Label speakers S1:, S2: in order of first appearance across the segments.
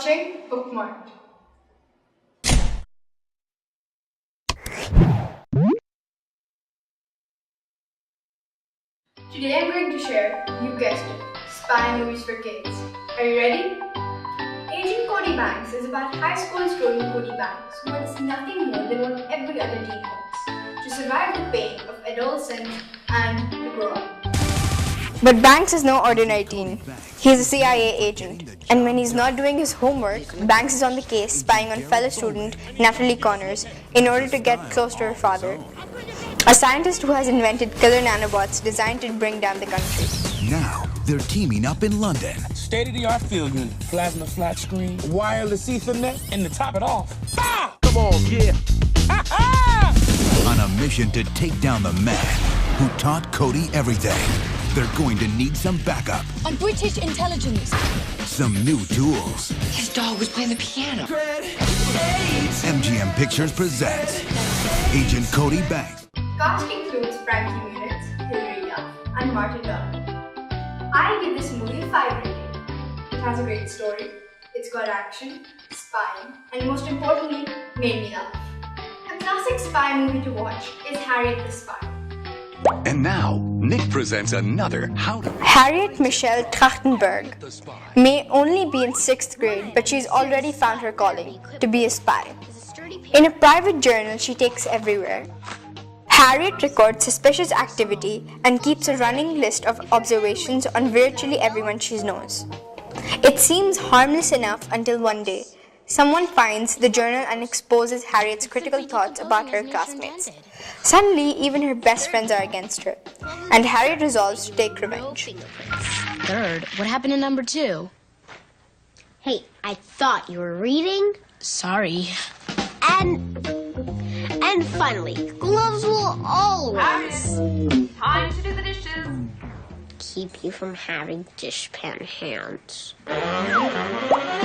S1: watching Bookmarked. Today I'm going to share, you guessed it, spy movies for kids. Are you ready? Agent Cody Banks is about high school student Cody Banks who wants nothing more than what every other teen wants, to survive the pain of adolescence and to grow up. But Banks is no ordinary teen. He is a CIA agent, and when he's not doing his homework, Banks is on the case spying on fellow student Natalie Connors in order to get close to her father, a scientist who has invented killer nanobots designed to bring down the country.
S2: Now, they're teaming up in London.
S3: State-of-the-art field unit, plasma flat screen, wireless Ethernet, and to top it off,
S2: Come on, yeah. On a mission to take down the man who taught Cody everything. They're going to need some backup.
S4: On British intelligence.
S2: Some new tools.
S4: His dog was playing the piano.
S2: MGM Pictures presents Agent Cody Banks.
S1: Cast includes Frankie Muniz, Hilary Duff, and Martin Dunn. I give this movie a 5 rating. It has a great story, it's got action, spying, and most importantly, made me laugh. A classic spy movie to watch is Harriet the Spy.
S2: And now, Nick presents another How to...
S1: Harriet Michelle Trachtenberg may only be in 6th grade, but she's already found her calling, to be a spy. In a private journal she takes everywhere, Harriet records suspicious activity and keeps a running list of observations on virtually everyone she knows. It seems harmless enough until one day, someone finds the journal and exposes Harriet's critical thoughts about her classmates. Suddenly, even her best friends are against her, and Harriet resolves to take revenge.
S5: Third, what happened to number 2?
S6: Hey, I thought you were reading.
S5: Sorry.
S6: And finally, gloves will always
S1: Time to do the dishes.
S6: keep you from having dishpan hands.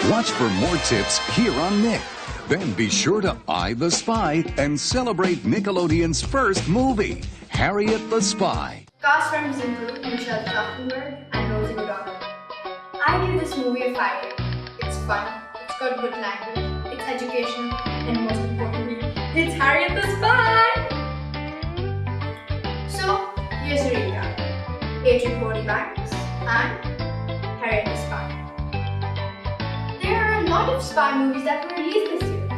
S7: Watch for more tips here on Nick. Then be sure to eye the spy and celebrate Nickelodeon's first movie, Harriet the Spy.
S1: Cast members include Michelle Trachtenberg and Rosie O'Donnell. I give this movie a 5 rating. It's fun, it's got good language, it's educational, and most importantly, it's Harriet the Spy! So, here's a recap. Agent Cody Banks and Harriet the Spy. There are a lot of spy movies that were released this year,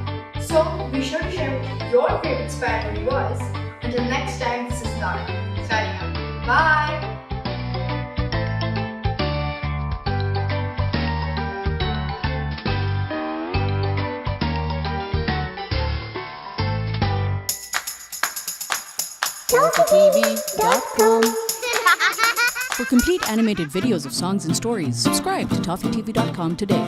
S1: so be sure to share what your favorite spy movie was. Until next time, this is Dara, signing out. Bye!
S8: ToffeeTV.com. For complete animated videos of songs and stories, subscribe to ToffeeTV.com today.